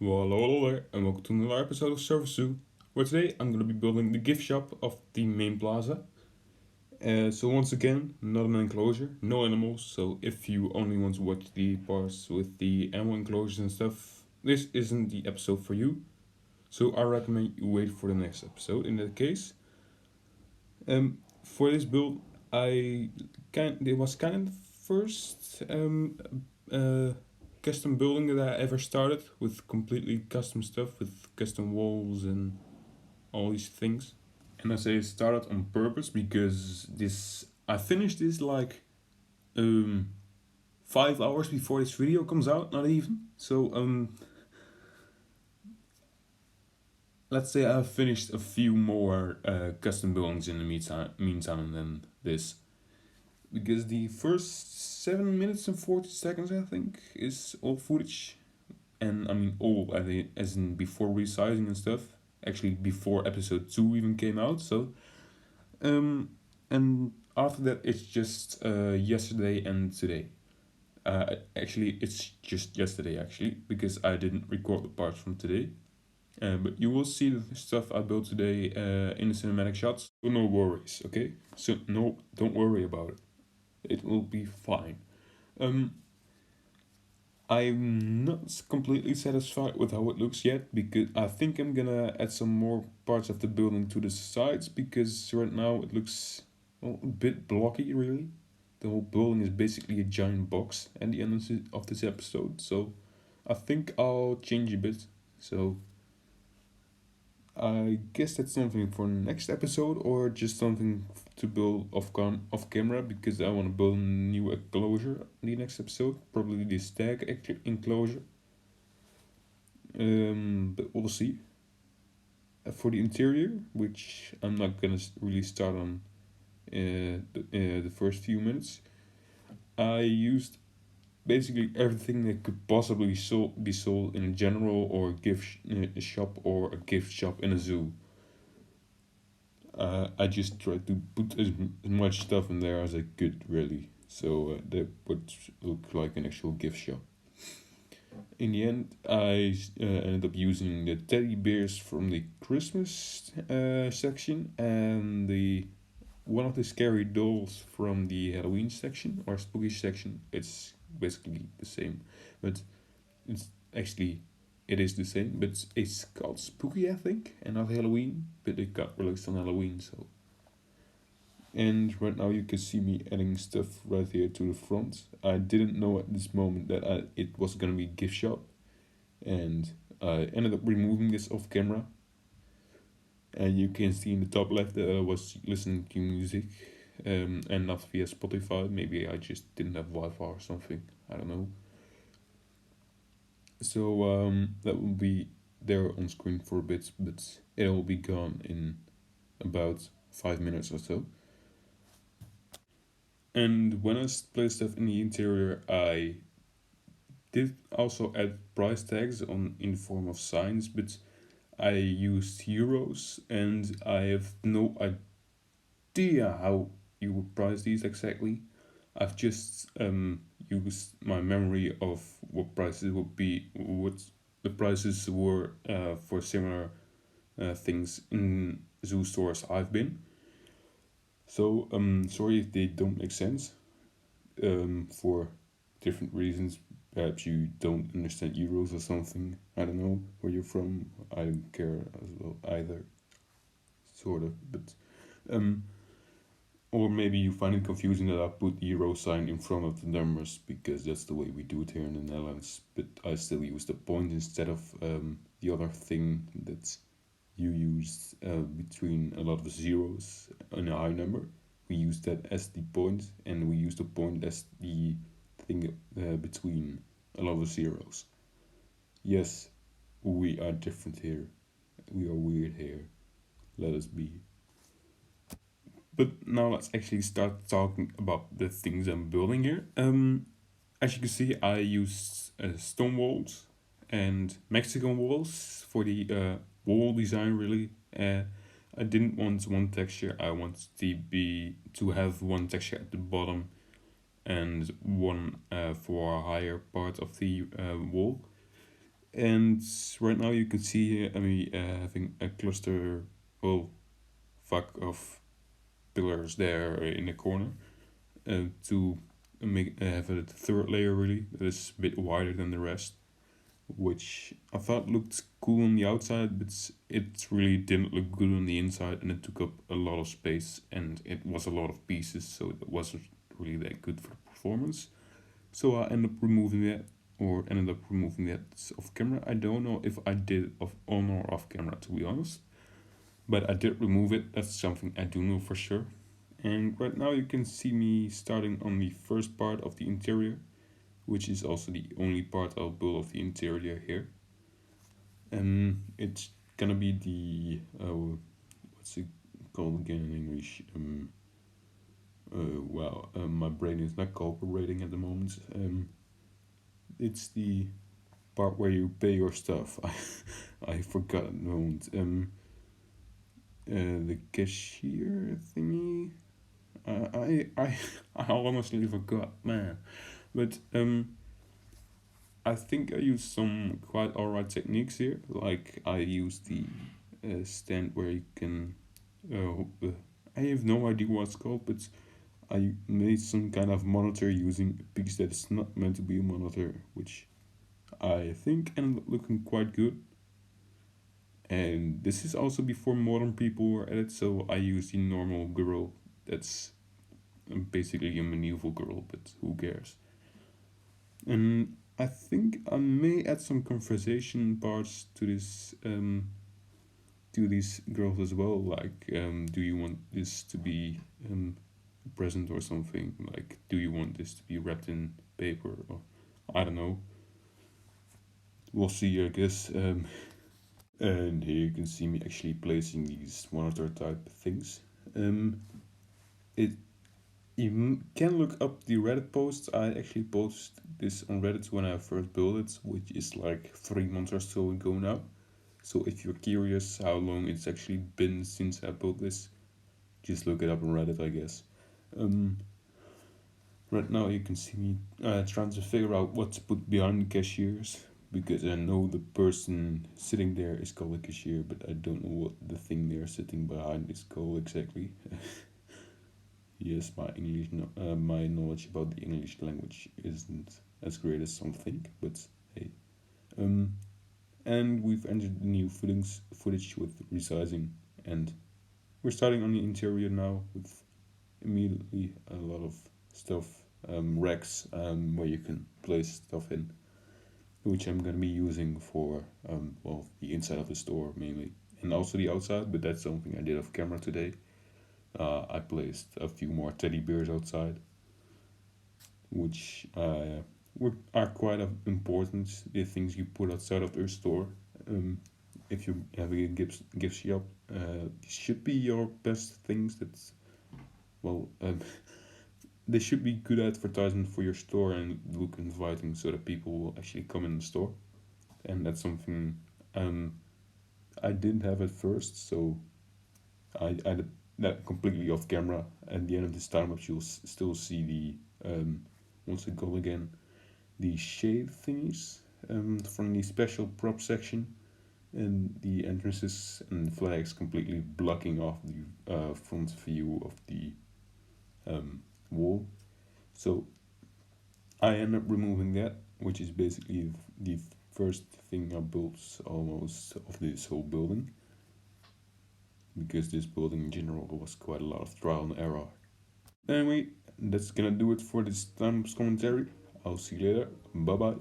Well, hello there, and welcome to another episode of Cervus, where today I'm going to be building the gift shop of the main plaza. So once again, not an enclosure, no animals, so if you only want to watch the parts with the animal enclosures and stuff, this isn't the episode for you. So I recommend you wait for the next episode in that case. For this build, it was kind of the first uh, custom building that I ever started with completely custom stuff with custom walls and all these things. And I say started on purpose because this I finished this like 5 hours before this video comes out, not even. So let's say I've finished a few more custom buildings in the meantime than this. Because the first 7 minutes and 40 seconds, I think, is old footage. And I mean, old as in before resizing and stuff. Actually, before episode 2 even came out. So, and after that, it's just yesterday and today. Actually, it's just yesterday, actually, because I didn't record the parts from today. But you will see the stuff I built today in the cinematic shots. So no worries, okay? So no, don't worry about it. It will be fine. I'm not completely satisfied with how it looks yet because I think I'm gonna add some more parts of the building to the sides because right now it looks a bit blocky really. The whole building is basically a giant box at the end of this episode, so I think I'll change a bit. So I guess that's something for next episode or just something to build off camera because I want to build a new enclosure in the next episode, probably the stag enclosure. But we'll see. For the interior, which I'm not gonna really start on the first few minutes, I used basically everything that could possibly be sold in a general or gift shop or a gift shop in a zoo. I just tried to put as much stuff in there as I could, really, so that would look like an actual gift shop. In the end, I ended up using the teddy bears from the Christmas section and the one of the scary dolls from the Halloween section or spooky section. It's basically the same, but it's actually it is the same, but it's called spooky, I think, and not Halloween. But it got released on Halloween, so. And right now you can see me adding stuff right here to the front. I didn't know at this moment that it was gonna be gift shop, and I ended up removing this off camera. And you can see in the top left that I was listening to music, and not via Spotify. Maybe I just didn't have Wi-Fi or something. I don't know. So that will be there on screen for a bit, but it will be gone in about 5 minutes or so. And when I place stuff in the interior, I did also add price tags on in the form of signs, but I used euros and I have no idea how you would price these exactly. I've just used my memory of what prices would be, what the prices were for similar things in zoo stores I've been. So sorry if they don't make sense for different reasons. Perhaps you don't understand euros or something. I don't know where you're from. I don't care as well either. Sort of, but or maybe you find it confusing that I put the euro sign in front of the numbers because that's the way we do it here in the Netherlands. But I still use the point instead of the other thing that you used between a lot of zeros and a high number. We use that as the point, and we use the point as the thing between a lot of zeros. Yes, we are different here. We are weird here. Let us be. But now let's actually start talking about the things I'm building here. As you can see, I use stone walls and Mexican walls for the wall design. Really, I didn't want one texture. I wanted to have one texture at the bottom and one for a higher part of the wall. And right now you can see me having a cluster, well, fuck of pillars there in the corner to make have a third layer really that is a bit wider than the rest, which I thought looked cool on the outside, but it really didn't look good on the inside, and it took up a lot of space, and it was a lot of pieces, so it wasn't really that good for the performance. So I ended up removing that off camera. I don't know if I did it on or off camera, to be honest, but I did remove it. That's something I do know for sure. And right now you can see me starting on the first part of the interior, which is also the only part I'll build of the interior here. It's gonna be the what's it called again in English? Wow, my brain is not cooperating at the moment. It's the part where you pay your stuff. I forgot at the moment. The cashier thingy. I I honestly forgot, man. But I think I used some quite alright techniques here. Like I used the stand where you can. I have no idea what it's called, but I made some kind of monitor using a piece that is not meant to be a monitor, which I think ended up looking quite good. And this is also before modern people were at it, so I use the normal girl. That's basically a medieval girl, but who cares? And I think I may add some conversation parts to these girls as well. Like, do you want this to be a present or something? Like, do you want this to be wrapped in paper or I don't know. We'll see, I guess. And here you can see me actually placing these monitor type things. It You can look up the Reddit posts. I actually posted this on Reddit when I first built it, which is like 3 months or so ago now. So if you're curious how long it's actually been since I built this, just look it up on Reddit, I guess. Um, right now you can see me trying to figure out what to put behind the cashiers, because I know the person sitting there is called a cashier, but I don't know what the thing they're sitting behind is called exactly. Yes, my knowledge about the English language isn't as great as some think, but hey. Um, and we've entered the new footage with resizing, and we're starting on the interior now with immediately a lot of stuff, racks, where you can place stuff in, which I'm gonna be using for well, the inside of the store mainly, and also the outside, but that's something I did off camera today. I placed a few more teddy bears outside, which are quite important. The things you put outside of your store. If you have a gift shop, these should be your best things. That's well, they should be good advertisement for your store and look inviting, so that people will actually come in the store. And that's something I didn't have at first, so I did that completely off camera. At the end of this time lapse, you'll still see the what's it called again? The shade thingies from the special prop section, and the entrances and flags completely blocking off the front view of the wall. So I end up removing that, which is basically the first thing I built almost of this whole building, because this building in general was quite a lot of trial and error. Anyway, that's gonna do it for this time's commentary. I'll see you later. Bye bye.